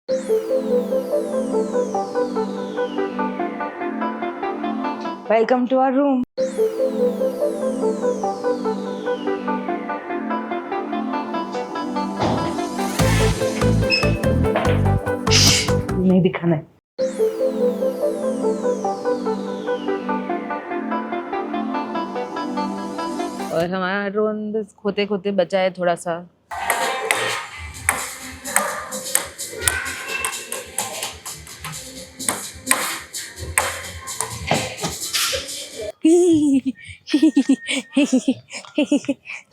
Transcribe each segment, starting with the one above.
Welcome to our room. नहीं दिखाना है. और हमारा ड्रोन बस खोते खोते बचा है थोड़ा सा.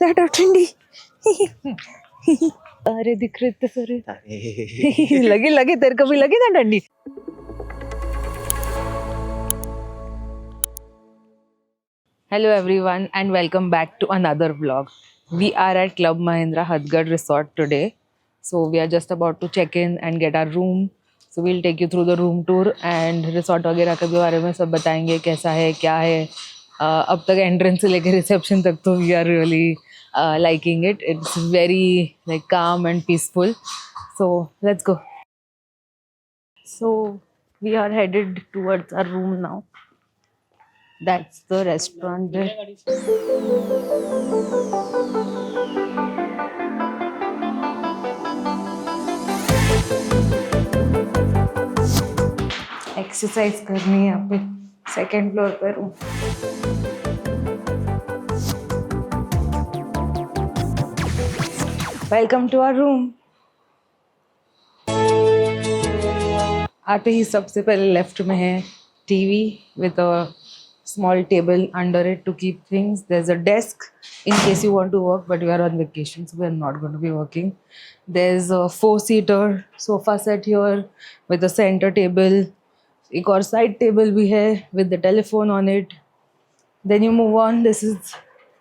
लाइट ऑफ ठंडी. अरे दिख रहे थे सारे. लगे लगे तेरे को भी लगी ना ठंडी. Hello everyone and welcome back to another vlog. We are at Club Mahindra Hadgad Resort today. So we are just about to check in and get our room. So we'll take you through the room tour and resort वगैरह के बारे में सब बताएंगे कैसा है क्या है. अब तक एंट्रेंस से लेकर रिसेप्शन तक तो we are really liking it. It's very like calm and peaceful. So let's go. So we are headed towards our room now. That's the restaurant there. Exercise करनी है यहाँ पे. सेकेंड फ्लोर पर हूँ. Welcome to our room. आते ही सबसे पहले लेफ्ट में है TV with a small table under it to keep things. There's a desk in case you want to work, but we are on vacation, so we are not going to be working. There's a 4-seater sofa set here with a center table. एक और side table भी है with the telephone on it. Then you move on. This is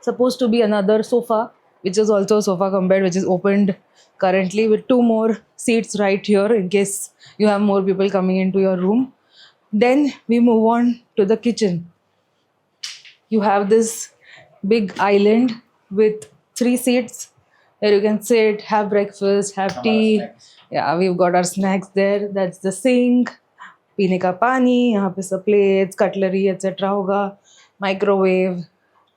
supposed to be another sofa, which is also a sofa cum bed, which is opened currently with 2 more seats right here in case you have more people coming into your room. Then we move on to the kitchen. You have this big island with 3 seats where you can sit, have breakfast, have tea. Yeah, we've got our snacks there. That's the sink. पीने का पानी, यहाँ पे सब plates, cutlery, etc. होगा. Microwave,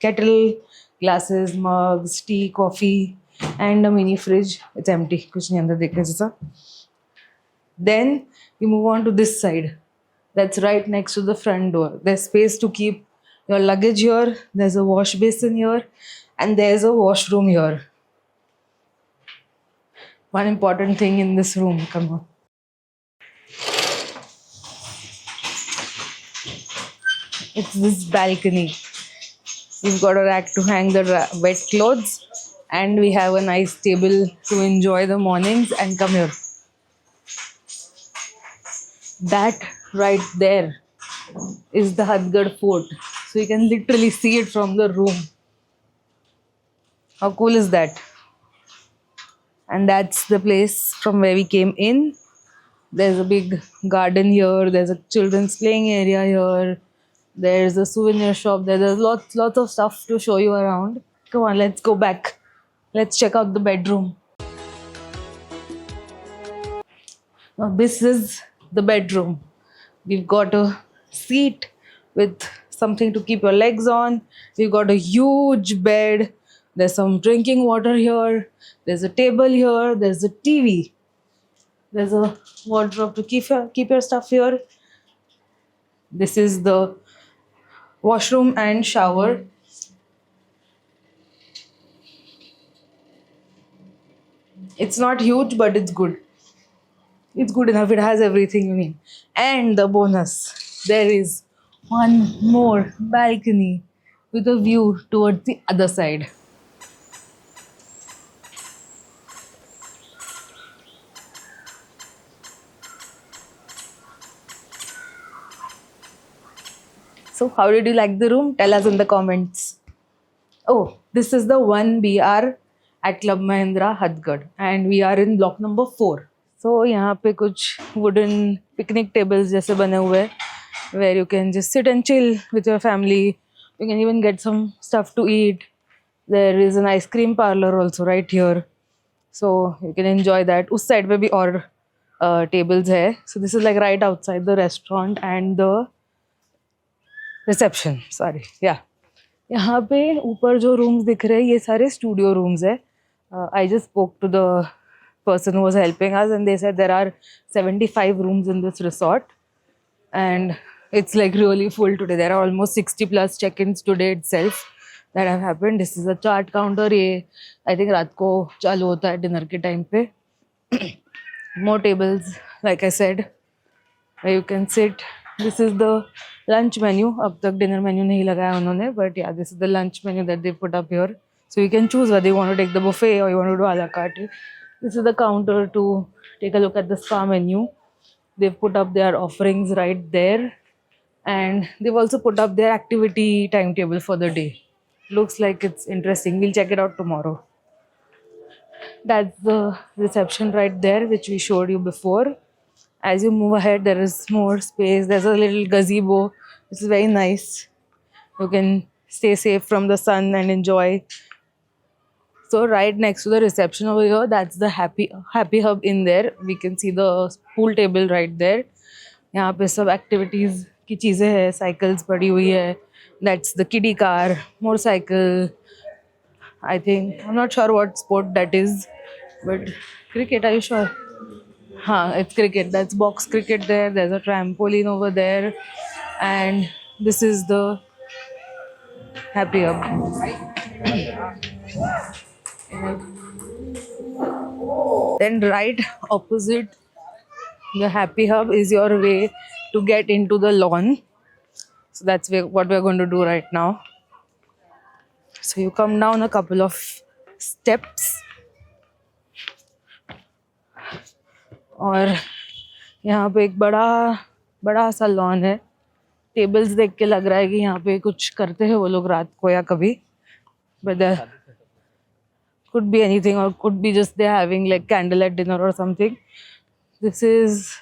kettle, glasses, mugs, tea, coffee, and a mini fridge. It's empty. कुछ नहीं अंदर देखने जैसा. Then you move on to this side. That's right next to the front door. There's space to keep your luggage here. There's a wash basin here, and there's a washroom here. One important thing in this room, come on. It's this balcony. We've got a rack to hang the wet clothes, and we have a nice table to enjoy the mornings. And come here. That right there is the Hadgad Fort. So you can literally see it from the room. How cool is that? And that's the place from where we came in. There's a big garden here. There's a children's playing area here. There's a souvenir shop. There's lots of stuff to show you around. Come on, let's go back. Let's check out the bedroom. Now this is the bedroom. We've got a seat with something to keep your legs on. We've got a huge bed. There's some drinking water here. There's a table here. There's a TV. There's a wardrobe to keep your stuff here. This is the washroom and shower. It's not huge, but it's good. It's good enough. It has everything you need. And the bonus, there is one more balcony with a view towards the other side. So how did you like the room? Tell us in the comments. Oh, this is the 1BR at Club Mahindra Hadgad and we are in block number 4. So यहाँ पे कुछ wooden picnic tables जैसे बने हुए हैं where you can just sit and chill with your family. You can even get some stuff to eat. There is an ice cream parlor also right here. So you can enjoy that. उस side पे भी और tables hai. So this is like right outside the restaurant and the reception. Sorry, yeah. यहाँ पे ऊपर जो rooms दिख रहे हैं ये सारे studio rooms है. I just spoke to the person who was helping us and they said there are 75 rooms in this resort and it's like really full today. There are almost 60 plus check-ins today itself that have happened. This is a chart counter. ये I think रात को चालू होता है dinner के time पे. More tables, like I said, where you can sit. This is the lunch menu. अब तक dinner menu नहीं लगाया उन्होंने, but yeah, this is the lunch menu that they put up here. So you can choose whether you want to take the buffet or you want to do a la carte. This is the counter to take a look at the spa menu. They've put up their offerings right there, and they've also put up their activity timetable for the day. Looks like it's interesting. We'll check it out tomorrow. That's the reception right there, which we showed you before. As you move ahead, there is more space. There's a little gazebo, which is very nice. You can stay safe from the sun and enjoy. So right next to the reception over here, that's the happy hub in there. We can see the pool table right there. यहाँ पे सब activities की चीज़ें हैं, cycles पड़ी हुई है. That's the kiddie car, motorcycle. I think I'm not sure what sport that is, but cricket. Are you sure? Huh, it's cricket. That's box cricket there. There's a trampoline over there, and this is the happy hub. Then right opposite the happy hub is your way to get into the lawn. So that's what we're going to do right now. So you come down a couple of steps और यहाँ पे एक बड़ा सा lawn है. Tables देख के लग रहा है कि यहाँ पे कुछ करते हैं वो लोग रात को या कभी. But there could be anything or could be just they're having like candlelight dinner or something. This is,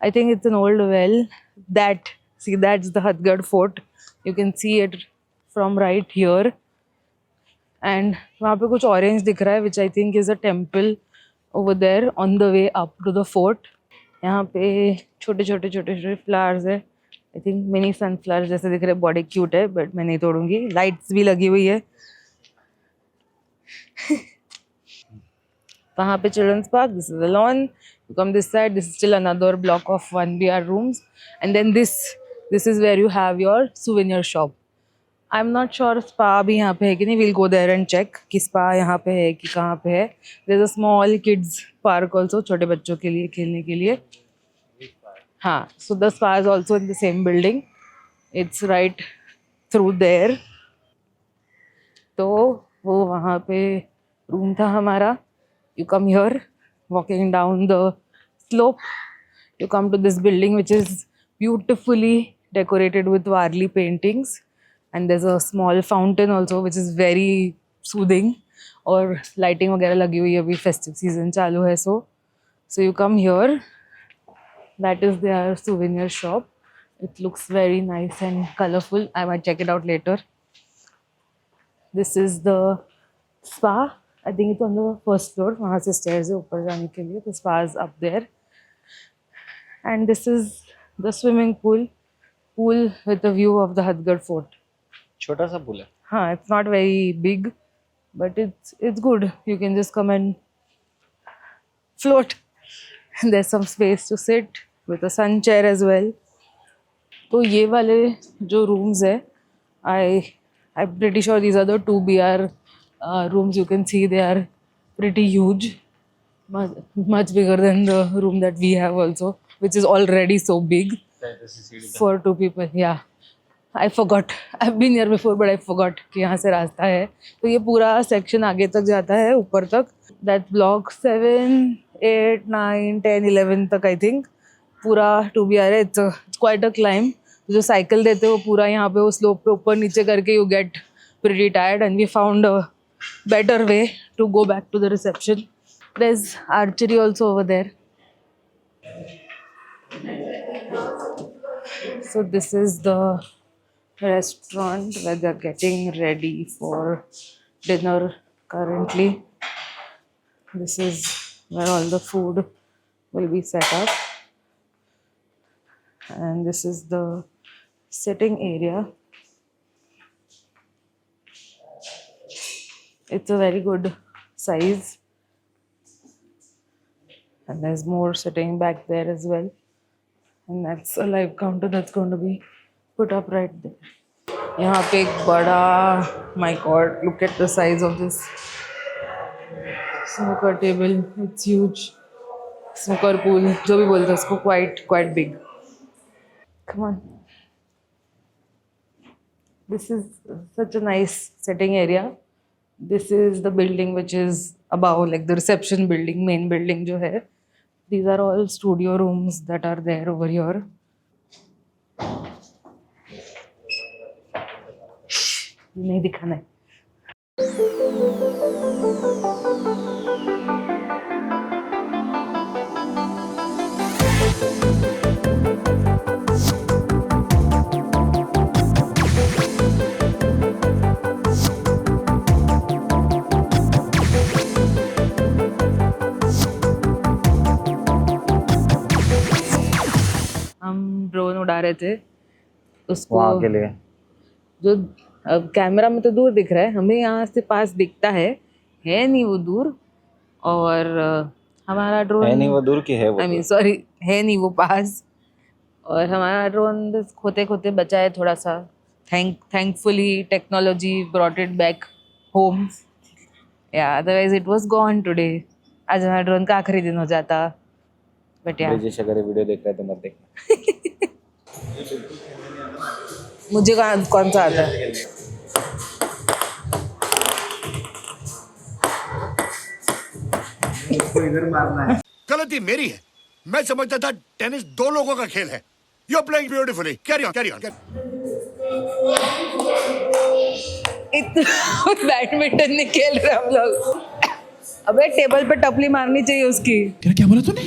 I think it's an old well. That's the Hathgad Fort. You can see it from right here. And वहाँ पे कुछ orange दिख रहा है, which I think is a temple over there on the way up to the fort. यहाँ पे छोटे flowers है. I think mini sunflowers जैसे दिख रहे हैं. Body cute है, but मैं नहीं तोड़ूंगी. Lights भी लगी हुई है. वहाँ पे children's park. This is the lawn. You come this side. This is still another block of 1BR rooms. And then this is where you have your souvenir shop. I'm not sure spa भी यहाँ पे है कि नहीं. We'll go there and check कि spa यहाँ पे है कि कहाँ पे है. There's a small kids park also, छोटे बच्चों के लिए खेलने के लिए. हाँ, so the spa is also in the same building. It's right through there. तो वो वहाँ पे room था हमारा. You come here, walking down the slope. You come to this building which is beautifully decorated with Warli paintings. And there's a small fountain also which is very soothing. और lighting वगैरह लगी हुई है. अभी festive season चालू है. So you come here. That is their souvenir shop. It looks very nice and colorful. I might check it out later. This is the spa. I think it's on the first floor. वहाँ से stairs है ऊपर जाने के लिए. The spa is up there. And this is the swimming pool with a view of the Hathgad Fort. छोटा सा pool है. हाँ, it's not very big, but it's good. You can just come and float. And there's some space to sit with a sun chair as well. तो ये वाले जो rooms है, I'm pretty sure these are the 2BR rooms. You can see they are pretty huge, much bigger than the room that we have also, which is already so big for 2 people. Yeah, I forgot. I've been here before, but I forgot कि यहाँ से रास्ता है. तो ये पूरा section आगे तक जाता है ऊपर तक. That block 7, 8, 9, 10, 11 तक I think पूरा 2BR है. It's quite a climb. जो साइकिल देते हैं वो पूरा यहाँ पे वो स्लोप पे ऊपर नीचे करके you get pretty tired, and we found a better way to go back to the reception. There's archery also over there. So this is the restaurant where they're getting ready for dinner currently. This is where all the food will be set up, and this is the sitting area. It's a very good size, and there's more sitting back there as well, and that's a live counter that's going to be put up right there. यहाँ पे एक बड़ा, my god, look at the size of this snooker table. It's huge. Snooker pool, जो भी बोलते हैं उसको, quite big. Come on. This is such a nice sitting area. This is the building which is above, like the reception building, main building जो है. These are all studio rooms that are there over here. नहीं दिखाना है. हम drone उड़ा रहे थे उसको वहाँ के लिए जो अब कैमरा में तो दूर दिख रहा है, हमें यहाँ से पास दिखता है नहीं वो दूर. और हमारा ड्रोन है नहीं वो दूर की है वो आई मीन सॉरी, है नहीं वो पास. और हमारा ड्रोन खोते खोते बचा है थोड़ा सा. Thankfully technology brought it back home. या otherwise it was gone today. आज हमारा ड्रोन का आखिरी दिन हो जाता. बट या ब्रिजेश अगर ये वीडियो देख रहा है तो मत देखना. मुझे कौन सा आता है. इसको इधर मारना है. गलती मेरी है. मैं समझता था टेनिस दो लोगों का खेल है. You are playing beautifully. Carry on carry on. इतना बैडमिंटन नहीं खेल रहे हम लोग. अबे टेबल पे टपली मारनी चाहिए उसकी. क्या बोला तूने?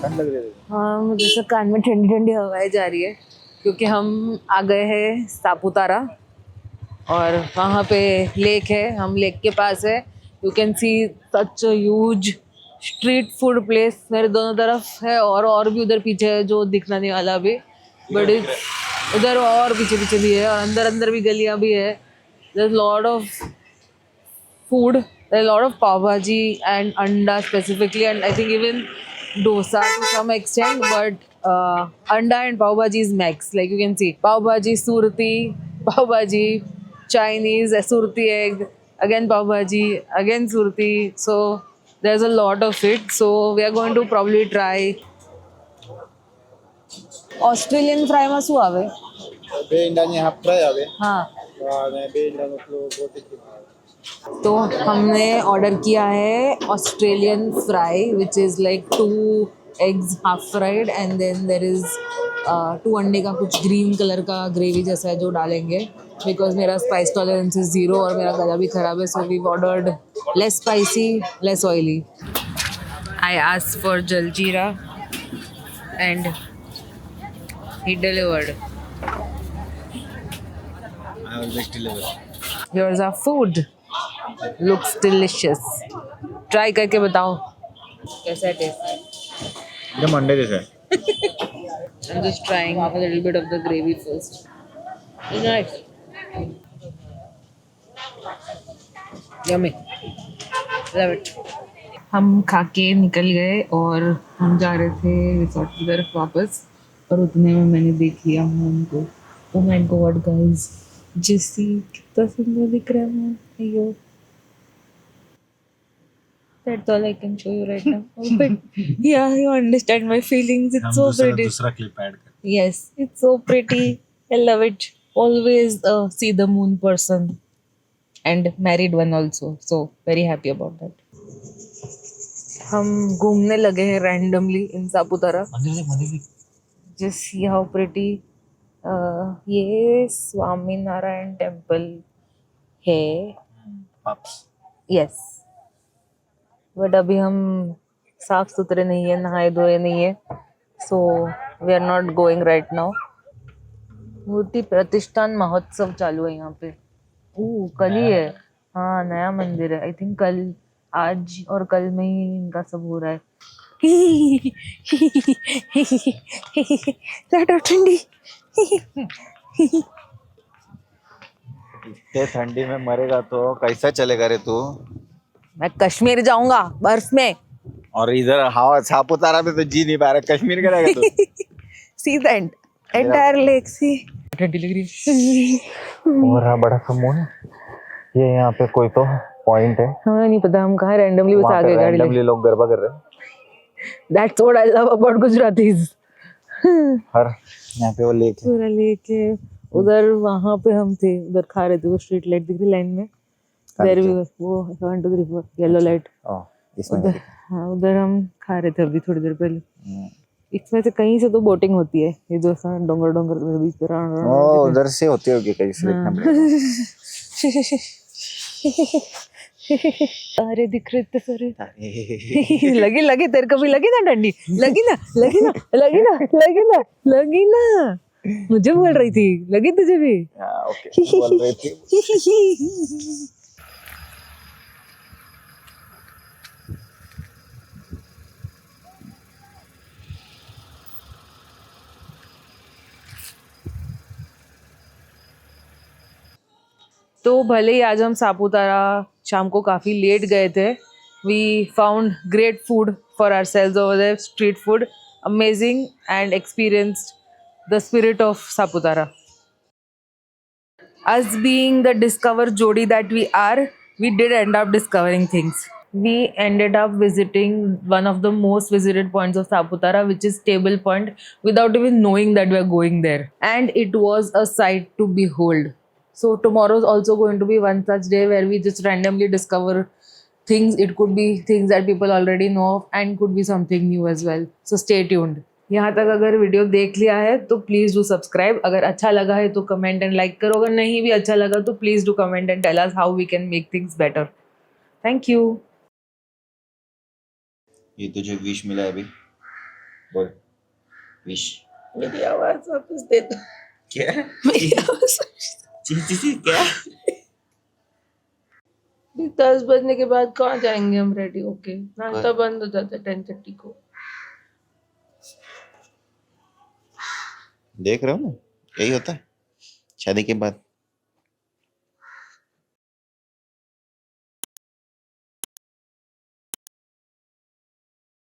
ठंड लग रही है. हाँ, मुझे सब कान में ठंडी ठंडी हवाएं जा रही है क्योंकि हम आ गए हैं सापुतारा और वहाँ पे लेक है. हम लेक के पास है. You can see such a huge street food place. मेरे दोनों तरफ है और भी उधर पीछे है जो दिखना नहीं वाला अभी. बट उधर और पीछे पीछे भी है और अंदर अंदर भी गलियाँ भी है. There is lot of food. There are a lot of pav bhaji and anda specifically, and I think even dosa to some extent. But anda and pav bhaji is max. Like you can see, pav bhaji surti, pav bhaji Chinese, surti egg, again pav bhaji, again surti. So there's a lot of it. So we are going to probably try Australian fry માં શું આવે? બે ઈંડાની half fry આવે हाँ, અને બે ઈંડાનો પેલો ગોટી. तो हमने ऑर्डर किया है Australian fry which is like 2 eggs half fried and then there is 2 अंडे का कुछ ग्रीन कलर का ग्रेवी जैसा है जो डालेंगे. बिकॉज मेरा स्पाइस टॉलरेंस इज 0 और मेरा गला भी ख़राब है. So we ordered less spicy less oily. I asked for jaljeera and he delivered. I always deliver. Here's our food. Looks delicious. Try करके बताओ कैसा टेस्ट है. एकदम अंडे जैसा है. I'm just trying a little bit of the gravy first. It's nice. Yummy. Love it. हम खा के निकल गए और हम जा रहे थे रिसोर्ट की तरफ वापस. और उतने में मैंने देख लिया मोम को. Oh my God, guys. जिसी कितना सुंदर दिख रहा है मोम. अयो. That's all I can show you right now. But yeah, you understand my feelings. It's so pretty. दूसरा क्लिप ऐड कर. Yes, it's so pretty. I love it. Always see the moon person and married one also. So very happy about that. हम घूमने लगे हैं randomly in Saputara. मंदिर देख. Just see how pretty. ये Swami Narayan temple है. Pups. Yes, but अभी हम साफ सुथरे नहीं है, नहाए धोए नहीं है, so we are not going right now. मूर्ति प्रतिष्ठान महोत्सव चालू है यहाँ पे. कल ही है. हाँ, नया मंदिर है. आई थिंक कल, आज और कल में ही इनका सब हो रहा है. ठंडी. इतने ठंडी में मरेगा तो कैसा चलेगा रे तू. मैं कश्मीर जाऊंगा बर्फ में. और इधर हवा सापुतारा में तो जी नहीं पा रहा. कश्मीर करेगा तू. See that entire lake. See ठंडी लग रही है. हो रहा बड़ा सा मून. ये यहाँ पे कोई तो पॉइंट है. हमें नहीं पता हम कहाँ रैंडमली बस आ गए गाड़ी लेके. लोग गरबा कर रहे हैं. That's what I love about Gujaratis. हर यहाँ पे वो लेक है. पूरा लेक है. उधर वहां पे हम थे, उधर खा रहे थे. वो स्ट्रीट लाइट दिख रही लाइन में. There we were. वो 1 2 3 4 येलो लाइट. इसमें उधर, हाँ उधर हम खा रहे थे अभी थोड़ी देर पहले. इसमें से कहीं से तो बोटिंग होती है. ये जो डोंगर डोंगर के बीच पे उधर से होती होगी कहीं से. देखना पड़ेगा. अरे दिख रहे थे सारे. लगी लगी तेरे को भी लगी ना ठंडी. लगी ना लगी ना लगी ना लगी ना लगी ना. मुझे बोल रही थी लगी तुझे भी. ओके बोल रही थी. तो भले ही आज हम सापुतारा शाम को काफ़ी लेट गए थे, we found great food for our souls over there. Street food amazing and experienced the spirit of Saputara. Us being the discover jodi that we are, we did end up discovering things. We ended up visiting one of the most visited points of Saputara, which is Table Point, without even knowing that we are going there. And it was a sight to behold. So tomorrow is also going to be one such day where we just randomly discover things. It could be things that people already know of and could be something new as well. So stay tuned. यहाँ तक अगर video देख लिया है तो please do subscribe. अगर अच्छा लगा है तो कमेंट एंड लाइक करो. अगर नहीं भी अच्छा लगा तो please do comment and tell us how we can make things better. Thank you. ये तुझे विश मिला है अभी. बोल विश. मेरी आवाज़ वापस दे दो. क्या. मेरी आवाज़ क्या. 10 बजने के बाद कहाँ जाएंगे हम. Ready okay. नाश्ता बंद हो जाता है 10:30 को. देख रहे हो ना, यही होता है शादी के बाद.